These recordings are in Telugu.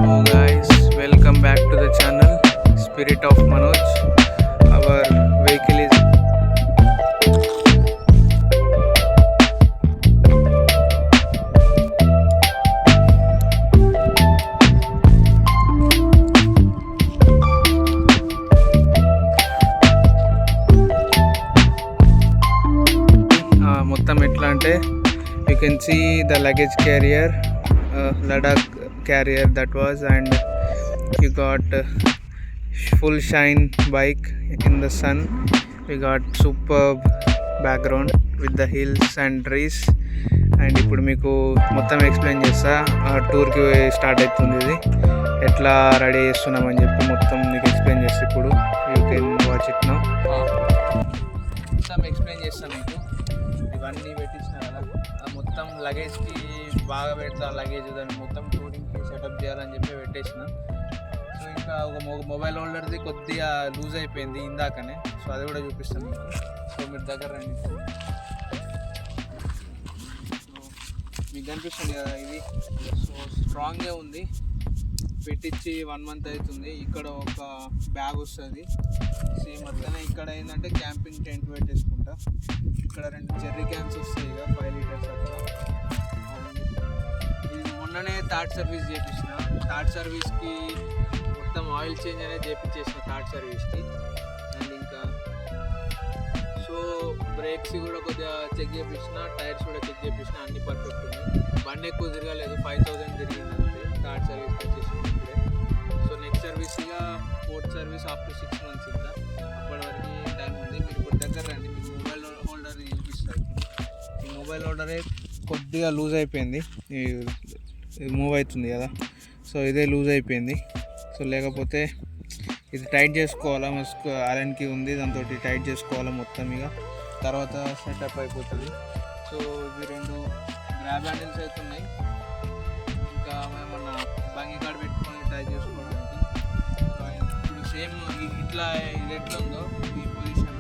So guys, welcome back to the channel Spirit of Manoj. Our vehicle is మొత్తం ఎట్లా అంటే you can see the luggage carrier, Ladakh carrier that was, and you got full shine bike in the sun. We got superb background with the hills and trees. And ఇప్పుడు మీకు మొత్తం ఎక్స్ప్లెయిన్ చేస్తా. టూర్కి స్టార్ట్ అవుతుంది, ఇది ఎట్లా రెడీ చేస్తున్నామని చెప్పి మొత్తం మీకు ఎక్స్ప్లెయిన్ చేస్తా. ఇప్పుడు you can watch it now. మొత్తం ఎక్స్ప్లెయిన్ చేస్తాను మీకు. ఇవన్నీ పెట్టించిన కదా, మొత్తం లగేజ్కి బాగా పెడతా. లగేజ్ దాన్ని మొత్తం టూరింగ్కి సెటప్ చేయాలని చెప్పి పెట్టేసిన. సో ఇంకా ఒక మొబైల్ హోల్డర్ది కొద్దిగా లూజ్ అయిపోయింది ఇందాకనే, సో అది కూడా చూపిస్తాను మీకు. సో మీరు దగ్గర రండి. మీకు కనిపిస్తుంది కదా ఇది. సో స్ట్రాంగ్గా ఉంది, పెట్టించి 1 month అవుతుంది. ఇక్కడ ఒక బ్యాగ్ వస్తుంది సేమ్ అట్లనే. ఇక్కడ ఏంటంటే క్యాంపింగ్ టెంట్ పెట్టేసుకుంటా. ఇక్కడ 2 జెర్రీ క్యాన్స్ వస్తాయి ఇక 5 liters అట్లా. ఇది మొన్ననే థర్డ్ సర్వీస్ చేయించిన. థర్డ్ సర్వీస్కి మొత్తం ఆయిల్ చేంజ్ అనేది చేయించేసిన థర్డ్ సర్వీస్కి. అండ్ ఇంకా సో బ్రేక్స్ కూడా కొద్దిగా చెక్ చేయించిన, టైర్స్ కూడా చెక్ చేయించిన, అన్ని పర్ఫెక్ట్ ఉన్నాయి. బండి ఎక్కువ తిరగలేదు, 5000 తిరిగింది అంతే థర్డ్ సర్వీస్ వచ్చేసింది ఇప్పుడే. సో నెక్స్ట్ సర్వీస్ ఇక 4th సర్వీస్ ఆఫ్టర్ 6 months ఇంకా. అప్పటి వరకు టైం ఉంది. మీరు ఇప్పుడు దగ్గర రండి, మీకు మొబైల్ హోల్డర్ చూపిస్తారు. ఈ మొబైల్ హోల్డరే కొద్దిగా లూజ్ అయిపోయింది, ఇది మూవ్ అవుతుంది కదా. సో ఇదే లూజ్ అయిపోయింది. సో లేకపోతే ఇది టైట్ చేసుకోవాలా, మస్తు ఆర్ఎన్కి ఉంది, దాంతో టైట్ చేసుకోవాలా మొత్తం. ఇక తర్వాత సెటప్ అయిపోతుంది. సో ఇవి 2 గ్రాబ్ హ్యాండిల్స్ అయితే ఉన్నాయి. ఇంకా ఏమన్నా బంగి కార్డ్ పెట్టుకొని ట్రై చేసుకోవడానికి. ఇప్పుడు సేమ్ ఇట్లా ఇది ఎట్లా ఉందో ఈ పొజిషన్,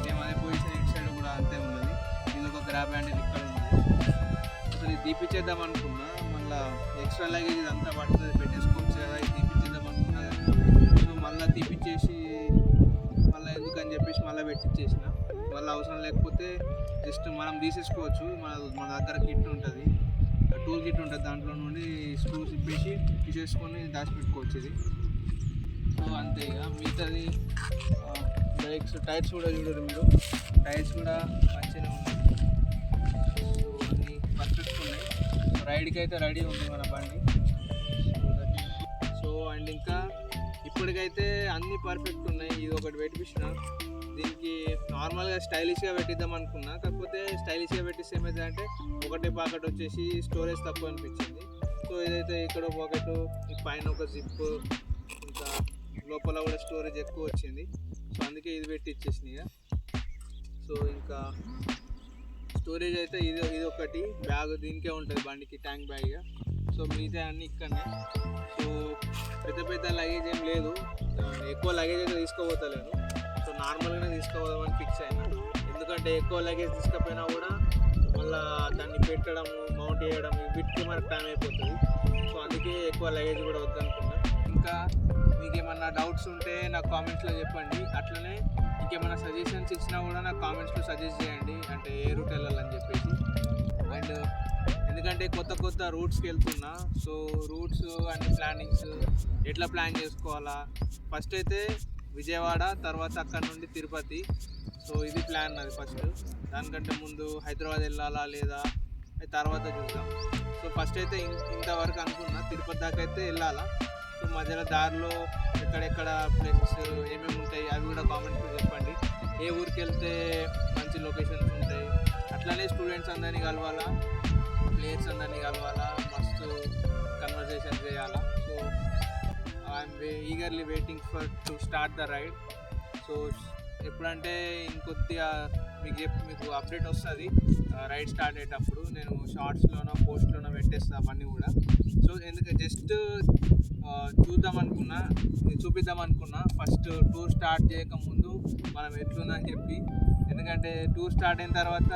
సేమ్ అదే పొజిషన్ ఇటు సైడ్ కూడా అంతే ఉన్నది. ఇది ఒక గ్రాబ్ హ్యాండిల్ ఇక్కడ ఉంది. అసలు ఇది తీపిచ్చేద్దాం అనుకున్నా, మళ్ళీ ఎక్స్ట్రా లగేజ్ ఇదంతా పడుతుంది, పెట్టేసుకోవచ్చు కదా. ఇది తీపిచ్చేద్దాం అనుకున్నా, సో మళ్ళీ తీపిచ్చేసి మళ్ళీ ఎందుకని చెప్పేసి మళ్ళీ పెట్టించేసిన. మళ్ళీ అవసరం లేకపోతే జస్ట్ మనం తీసేసుకోవచ్చు. మన దగ్గర కిట్ ఉంటుంది, టూల్ కిట్ ఉంటుంది, దాంట్లో నుండి స్క్రూస్ ఇప్పేసి తీసేసుకొని దాచిపెట్టుకోవచ్చు ఇది. సో అంతే ఇక. మిగతాది బ్రేక్స్, టైర్స్ కూడా చూడరు మీరు, టైర్స్ కూడా మంచిగా ఉన్నాయి. సో అన్నీ పర్ఫెక్ట్ ఉన్నాయి. రైడ్కి అయితే రెడీ ఉంది మన బండి. సో అండ్ ఇంకా ఇప్పటికైతే అన్నీ పర్ఫెక్ట్ ఉన్నాయి. ఇది ఒకటి పెట్టించిన, దీనికి నార్మల్గా స్టైలిష్గా పెట్టిద్దాం అనుకున్నా, కాకపోతే స్టైలిష్గా పెట్టిస్తే ఏమైందంటే ఒకటే పాకెట్ వచ్చేసి స్టోరేజ్ తక్కువ అనిపించింది. సో ఇదైతే ఇక్కడ పాకెట్, ఈ పైన ఒక జిప్, ఇంకా లోపల కూడా స్టోరేజ్ ఎక్కువ వచ్చింది. సో అందుకే ఇది పెట్టి ఇచ్చేసింది ఇక. సో ఇంకా స్టోరేజ్ అయితే ఇది ఒకటి బ్యాగ్ దీనికే ఉంటుంది బండికి, ట్యాంక్ బ్యాగ్ ఇక. సో మిగతా అన్నీ ఇక్కడనే. సో పెద్ద లగేజ్ ఏం లేదు, ఎక్కువ లగేజ్ అయితే తీసుకోపోతలేను. సో నార్మల్గానే తీసుకోపోదామని ఫిక్స్ అయినా. ఎందుకంటే ఎక్కువ లగేజ్ తీసుకపోయినా కూడా మళ్ళీ దాన్ని పెట్టడం, మౌంట్ చేయడం, వీటికి మనకు టైం అయిపోతుంది. సో అందుకే ఎక్కువ లగేజ్ కూడా వద్దనుకున్నా. ఇంకా మీకు ఏమన్నా డౌట్స్ ఉంటే నాకు కామెంట్స్లో చెప్పండి. అట్లనే ఇంకేమైనా సజెషన్స్ ఇచ్చినా కూడా నాకు కామెంట్స్లో సజెస్ట్ చేయండి, అంటే ఏ రూట్ వెళ్ళాలని చెప్పేసి. అండ్ ఎందుకంటే కొత్త రూట్స్కి వెళ్తున్నా, సో రూట్స్ అన్ని ప్లానింగ్స్ ఎట్లా ప్లాన్ చేసుకోవాలా. ఫస్ట్ అయితే విజయవాడ, తర్వాత అక్కడ నుండి తిరుపతి. సో ఇది ప్లాన్ అది ఫస్ట్. దానికంటే ముందు హైదరాబాద్ వెళ్ళాలా లేదా తర్వాత చూద్దాం. సో ఫస్ట్ అయితే ఇంతవరకు అనుకున్నా తిరుపతి దాకా అయితే వెళ్ళాలా. సో మధ్యలో దారిలో ఎక్కడెక్కడ ప్లేసెస్ ఏమేమి ఉంటాయి అవి కూడా కామెంట్స్లో చెప్పండి. ఏ ఊరికి వెళ్తే మంచి లొకేషన్స్ ఉంటాయి. అట్లానే స్టూడెంట్స్ అందరినీ కలవాలా, ప్లేయర్స్ అందరినీ కలవాలా, మస్తు కన్వర్సేషన్ చేయాలా. So I'm eagerly waiting to start the ride. So ఎప్పుడంటే ఇంకొద్దిగా మీకు అప్డేట్ వస్తుంది రైడ్ స్టార్ట్ అయ్యేటప్పుడు. నేను షార్ట్స్లోనో పోస్ట్లోనో పెట్టేస్తాను అవన్నీ కూడా. సో ఎందుకంటే జస్ట్ చూపిద్దాం అనుకున్నా ఫస్ట్ టూర్ స్టార్ట్ చేయకముందు మనం ఎట్లుందని చెప్పి. ఎందుకంటే టూర్ స్టార్ట్ అయిన తర్వాత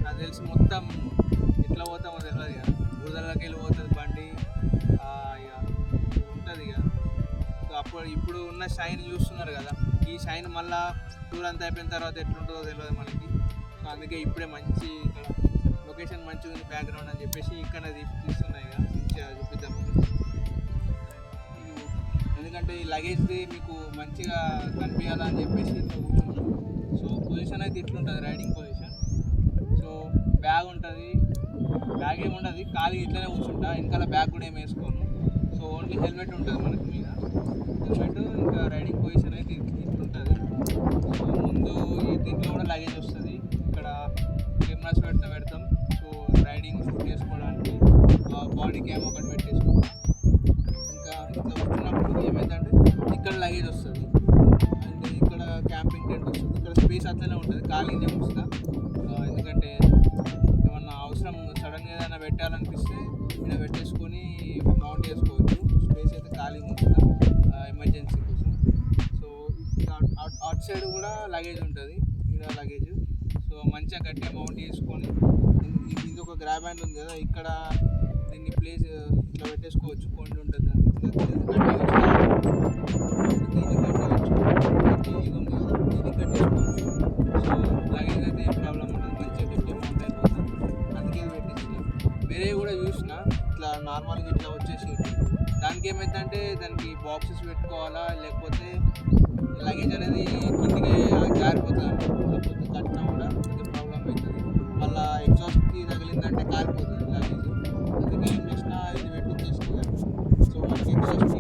నాకు తెలిసి మొత్తం ఎట్లా పోతామో తెలియదు కదా, బురదలోకి వెళ్ళి పోతుంది బండి. ఇక ఇప్పుడు ఉన్న షైన్ చూస్తున్నారు కదా, ఈ షైన్ మళ్ళీ టూర్ అంతా అయిపోయిన తర్వాత ఎట్లుంటుందో తెలియదు మనకి. సో అందుకే ఇప్పుడే మంచి ఇక్కడ లొకేషన్ మంచిగా ఉంది బ్యాక్గ్రౌండ్ అని చెప్పేసి ఇక్కడ తీస్తున్నాయి కదా, మంచిగా చూపిద్దామని. ఎందుకంటే ఈ లగేజ్ది మీకు మంచిగా కనిపించాలని చెప్పేసి ఇట్లా కూర్చున్నాను. సో పొజిషన్ అయితే ఇట్లుంటుంది రైడింగ్ పొజిషన్. సో బ్యాగ్ ఉంటుంది, బ్యాగ్ ఏముండదు, ఖాళీ ఇట్లనే కూర్చుంటా, వెనకాల బ్యాగ్ కూడా ఏమి వేసుకోను. సో ఓన్లీ హెల్మెట్ ఉంటుంది మనకి మీద, హెల్మెట్ ఇంకా రైడింగ్ పొజిషన్ అయితే ఇట్లుంటుంది. సో ముందు దీంట్లో కూడా లగేజ్ వస్తుంది, ఇక్కడ కెమెరాస్ పెడతాం. సో రైడింగ్ షూట్ చేసుకోవడానికి బాడీ క్యామ్ ఒకటి పెట్టేసుకుంటాం. ఇంకా ఇట్లా వచ్చినప్పుడు ఏమైందంటే ఇక్కడ లగేజ్ వస్తుంది అండ్ ఇక్కడ క్యాంపింగ్ టెంట్ వస్తుంది. ఇక్కడ స్పేస్ అట్లనే ఉంటుంది, ఖాళీనే వస్తా. ఎందుకంటే ఏమన్నా అవసరం సడన్గా ఏదైనా పెట్టాలనిపిస్తే ఇక్కడ పెట్టేసుకొని మౌంట్ చేసుకోవచ్చు. స్పేస్ అయితే ఖాళీగా ఉంటుందా ఎమర్జెన్సీ కోసం. సో అవుట్ సైడ్ కూడా లగేజ్ ఉంటుంది, ఇక్కడ లగేజ్. సో మంచిగా గట్టిగా మౌంట్ చేసుకొని ఇది ఒక గ్రాబ్ హ్యాండ్ ఉంది కదా, ఇక్కడ దీన్ని ప్లేస్ ఇట్లా పెట్టేసుకోవచ్చు. కొండ ఉంటుంది దీన్ని కట్టేసుకోవచ్చు. సో లగేజ్ అయితే ఏం ప్రాబ్లం ఉండదు, మంచిగా గట్టిగా మౌంట్ అయిపోతుంది. అందుకే పెట్టేసి వేరే కూడా చూసిన ఇట్లా నార్మల్గా ఇట్లా వచ్చేసి దానికి ఏమైందంటే దానికి బాక్సెస్ పెట్టుకోవాలా, లేకపోతే లగేజ్ అనేది కిందికి జారిపోతుంది, లేకపోతే కట్టినా కూడా అది ప్రాబ్లం అవుతుంది. మళ్ళీ ఎగ్జాస్ట్కి తగిలిందంటే కాలిపోతుంది లగేజ్. అందుకే ఏం చేసినా ఇది పెట్టించేసి సో మనకి ఎగ్జాస్ట్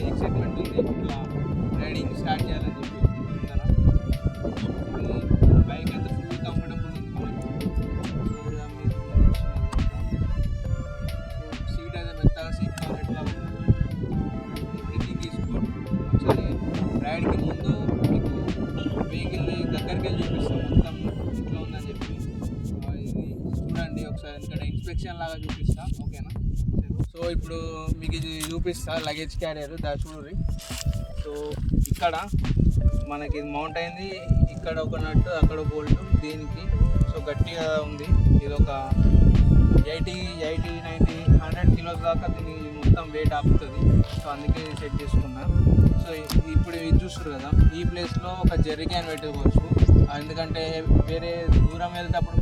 ఎక్సైట్మెంట్ ఉంది ఇట్లా రైడింగ్ స్టార్ట్ చేయాలని చెప్పి. బైక్ అయితే ఫుల్ కంఫర్టబుల్ ఉంది మనకి. సీట్ అయితే మెత్తగా సీట్ కవర్ ఎట్లా కిందికి తీసుకోండి. ఒకసారి రైడ్కి ముందు మీకు వెహికల్ని దగ్గరికి వెళ్ళి చూపిస్తాం మొత్తం ఇట్లా ఉందని చెప్పి. ఇది చూడండి ఒకసారి, ఎందుకంటే ఇన్స్పెక్షన్ లాగా చూపిస్తా, ఓకేనా. సో ఇప్పుడు మీకు ఇది చూపిస్తా లగేజ్ క్యారియర్ చూడండి. సో ఇక్కడ మనకి మౌంట్ అయింది, ఇక్కడ ఒక నట్టు అక్కడ బోల్ట్ దీనికి. సో గట్టిగా ఉంది, ఇది ఒక 80, 90, 100 కిలోస్ దాకా దీన్ని మొత్తం వెయిట్ ఆపుతుంది. సో అందుకే సెట్ చేసుకున్నా. సో ఇప్పుడు ఇది చూస్తారు కదా, ఈ ప్లేస్లో ఒక జెర్రీ క్యాన్ పెట్టుకోవచ్చు. ఎందుకంటే వేరే దూరం వెళ్తేప్పుడు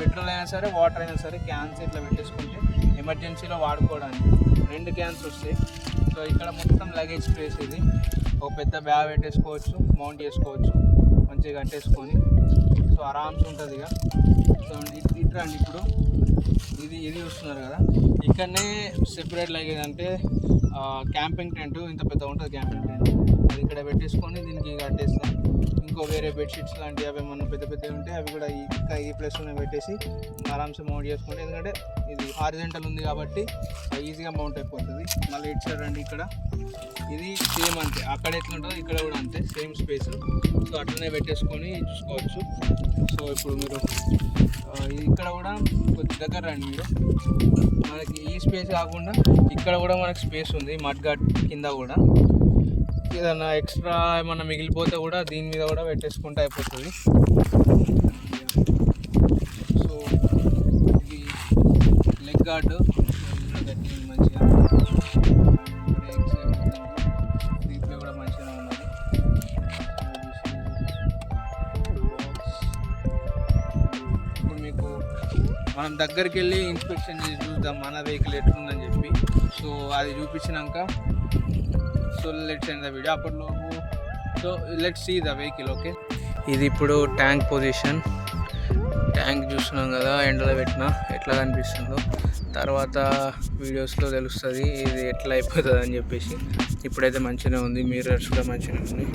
పెట్రోల్ అయినా సరే వాటర్ అయినా సరే క్యాన్స్ ఇట్లా పెట్టేసుకుంటే ఎమర్జెన్సీలో వాడుకోవడానికి 2 క్యాన్స్ వస్తాయి. సో ఇక్కడ మొత్తం లగేజ్ స్పేస్, ఇది ఒక పెద్ద బ్యాగ్ పెట్టేసుకోవచ్చు, మౌంట్ చేసుకోవచ్చు, మంచిగా కట్టేసుకొని. సో ఆరామ్స్ ఉంటుంది ఇక. సో ఇట్రండి ఇప్పుడు ఇది చూస్తున్నారు కదా, ఇక్కడనే సెపరేట్ లగేజ్ అంటే క్యాంపింగ్ టెంట్ ఇంత పెద్ద ఉంటుంది క్యాంపింగ్ టెంట్, అది ఇక్కడ పెట్టేసుకొని దీనికి కట్టేస్తాం. ఇంకో వేరే బెడ్షీట్స్ లాంటివి అవి ఏమన్నా పెద్ద పెద్దవి ఉంటే అవి కూడా ఇంకా ఈ ప్లేస్లోనే పెట్టేసి ఆరామ్సే మౌంట్ చేసుకుంటే, ఎందుకంటే ఇది హారిజెంటల్ ఉంది కాబట్టి ఈజీగా మౌంట్ అయిపోతుంది. మళ్ళీ ఇటు సైడ్ అండి, ఇక్కడ ఇది సేమ్ అంతే, అక్కడ ఎట్లుంటుందో ఇక్కడ కూడా అంతే సేమ్ స్పేస్. సో అట్లనే పెట్టేసుకొని చూసుకోవచ్చు. సో ఇప్పుడు మీరు ఇక్కడ కూడా కొద్ది దగ్గర రండి మీరు, మనకి ఈ స్పేస్ కాకుండా ఇక్కడ కూడా మనకి స్పేస్ ఉంది, మడ్ గార్డ్ కింద కూడా. ఏదైనా ఎక్స్ట్రా ఏమన్నా మిగిలిపోతే కూడా దీని మీద కూడా పెట్టేసుకుంటే అయిపోతుంది. సో ఇది లెగ్ గార్డు గట్టి మంచిగా, బ్రేక్స్ దీంట్లో కూడా మంచిగా ఉన్నది. ఇప్పుడు మీకు మనం దగ్గరికి వెళ్ళి ఇన్స్పెక్షన్ చేసి చూద్దాం మన వెహికల్ ఎట్లుందని చెప్పి. సో అది చూపించినాక so let's end the video అప్పటిలోపు. So let's see the vehicle, okay. ఇది ఇప్పుడు ట్యాంక్ పొజిషన్, ట్యాంక్ చూస్తున్నాం కదా ఎండలో పెట్టినా ఎట్లా కనిపిస్తుందో, తర్వాత వీడియోస్లో తెలుస్తుంది ఇది ఎట్లా అయిపోతుంది అని చెప్పేసి. ఇప్పుడైతే మంచిగానే ఉంది, మిర్రర్స్ కూడా మంచిగానే ఉంది.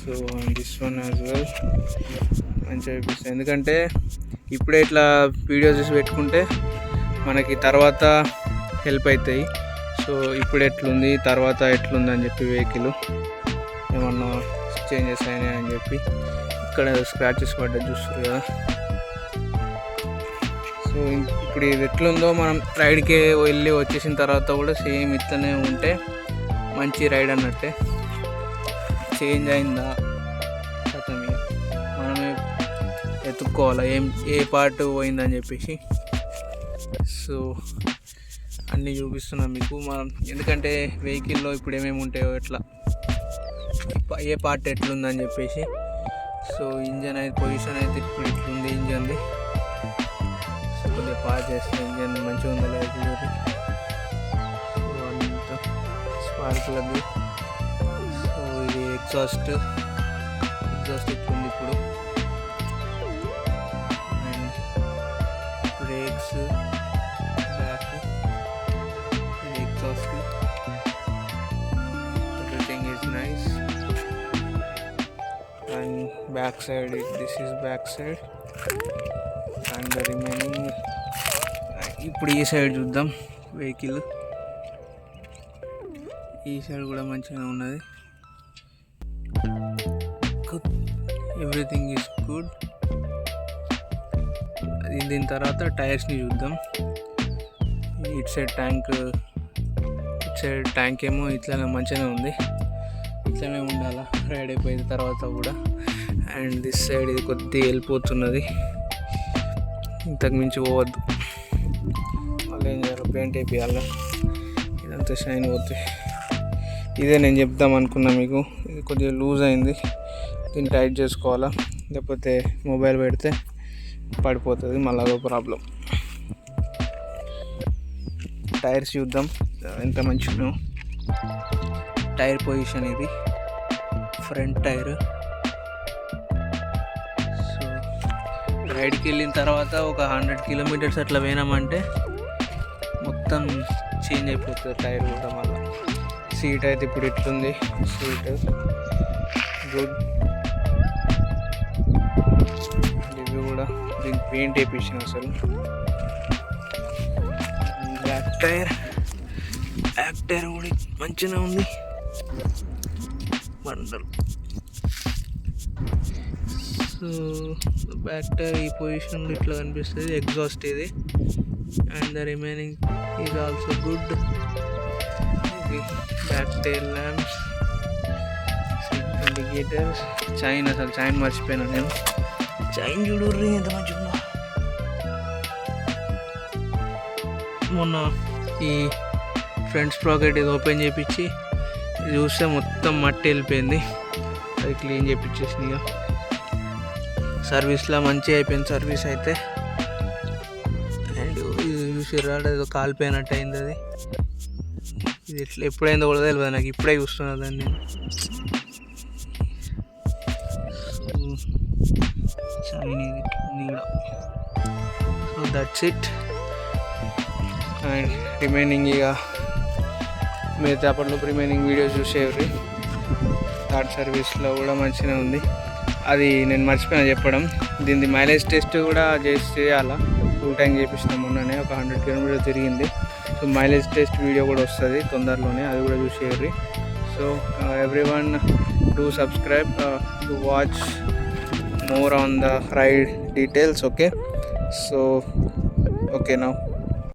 So this one as well మంచిగా చూపిస్తుంది, ఎందుకంటే ఇప్పుడే ఇట్లా వీడియోస్ చేసి పెట్టుకుంటే మనకి తర్వాత హెల్ప్ అవుతాయి. సో ఇప్పుడు ఎట్లుంది తర్వాత ఎట్లుంది అని చెప్పి వెహికల్ ఏమన్నా చేంజెస్ అయినాయి అని చెప్పి. ఇక్కడ స్క్రాచెస్ పడ్డా చూస్తారు కదా. సో సో ఇప్పుడు ఇది ఎట్లుందో మనం రైడ్కి వెళ్ళి వచ్చేసిన తర్వాత కూడా సేమ్ ఇట్లనే ఉంటే మంచి రైడ్ అన్నట్టే. చేంజ్ అయిందా కథం మనమే ఎత్తుక్కోవాలా ఏ పార్ట్ పోయిందని చెప్పేసి. సో అన్నీ చూపిస్తున్నాం మీకు మనం, ఎందుకంటే వెహికల్లో ఇప్పుడు ఏమేమి ఉంటాయో ఎట్లా ఏ పార్ట్ ఎట్లుందని చెప్పేసి. సో ఇంజన్ అయితే పొజిషన్ అయితే ఇప్పుడు ఇట్లుంది ఇంజన్ది. సో కొద్దిగా పాస్ చేస్తే ఇంజన్ మంచిగా ఉందా లేదా చూడండి. సో అంత స్పార్క్ ప్లగ్. సో ఇది ఎగ్జాస్ట్ ఇట్లుంది ఇప్పుడు. అండ్ బ్రేక్స్ బ్యాక్, ఇది exhaust. Everything is nice. And back side, this is back side and the remaining. ఇప్పుడు ఈ సైడ్ చూద్దాం. వెహికల్ ఈ సైడ్ కూడా మంచిగా ఉన్నది. Everything is good. దీని తర్వాత టైర్స్ని చూద్దాం. ఇటు సైడ్ ట్యాంక్ ఏమో ఇట్లానే మంచిగానే ఉంది, ఇట్లనే ఉండాలా రైడ్ అయిపోయిన తర్వాత కూడా. అండ్ దిస్ సైడ్ ఇది కొద్దిగా వెళ్ళిపోతున్నది, ఇంతకు మించి పోవద్దు. మళ్ళీ ఏం చేయాలి, పెయింట్ వేయాలి, ఇదంతా షైన్ పోతుంది. ఇదే నేను చెప్దాం అనుకున్నా మీకు. ఇది కొద్దిగా లూజ్ అయింది, దీన్ని టైట్ చేసుకోవాలా, లేకపోతే మొబైల్ పెడితే పడిపోతుంది, మళ్ళీ అదో ప్రాబ్లం. టైర్స్ చూద్దాం ఎంత మంచిగా. టైర్ పొజిషన్ ఇది ఫ్రంట్ టైర్. సో రైడ్కి వెళ్ళిన తర్వాత ఒక 100 కిలోమీటర్స్ అట్లా పోయినామంటే మొత్తం చేంజ్ అయిపోతుంది టైర్ కూడా. మళ్ళీ సీట్ అయితే ఇప్పుడు ఇట్లుంది, సీట్ గుడ్. ఇవి కూడా దీనికి పెయింట్ వేయించిన అసలు. బ్యాక్ టైర్ కూడా మంచిగా ఉంది, వండర్. సో బ్యాక్ టైర్ ఈ పొజిషన్లో ఇట్లా కనిపిస్తుంది, ఎగ్జాస్ట్ ఇది. And the remaining is also good. ఇది back tyre lamps, indicators. Chain, అసలు చైన్ మర్చిపోయాను నేను. చైన్ చూడుర్రీ ఎంత మంచిగా ఉందో. మొన్న ఈ ఫ్రంట్ స్ప్రాకెట్ ఇది ఓపెన్ చేయించి చూస్తే మొత్తం మట్టి వెళ్ళిపోయింది, అది క్లీన్ చేయించేసిన. ఇక సర్వీస్లో మంచిగా అయిపోయింది సర్వీస్ అయితే. అండ్ ఇది చూసిర్రా, ఏదో కాలిపోయినట్టు అయింది అది. ఇది ఎట్లా ఎప్పుడైందో కూడా తెలియదు నాకు, ఇప్పుడే చూస్తున్నా దాన్ని నేను. షైన్ ఇది కూడా. So that's it. And remaining ఇక మిగతా అప్పట్లో రిమైనింగ్ వీడియోస్ చూసేవి. థర్డ్ సర్వీస్లో కూడా మంచిగా ఉంది. అది నేను మర్చిపోయినా చెప్పడం, దీని మైలేజ్ టెస్ట్ కూడా చేయాలా. ఫుల్ ట్యాంక్ చేయించినాం మొన్ననే, ఒక 100 కిలోమీటర్ తిరిగింది. సో మైలేజ్ టెస్ట్ వీడియో కూడా వస్తుంది తొందరలోనే, అది కూడా చూసేవి. So everyone do subscribe to watch more on the ride details. Okay, so okay now.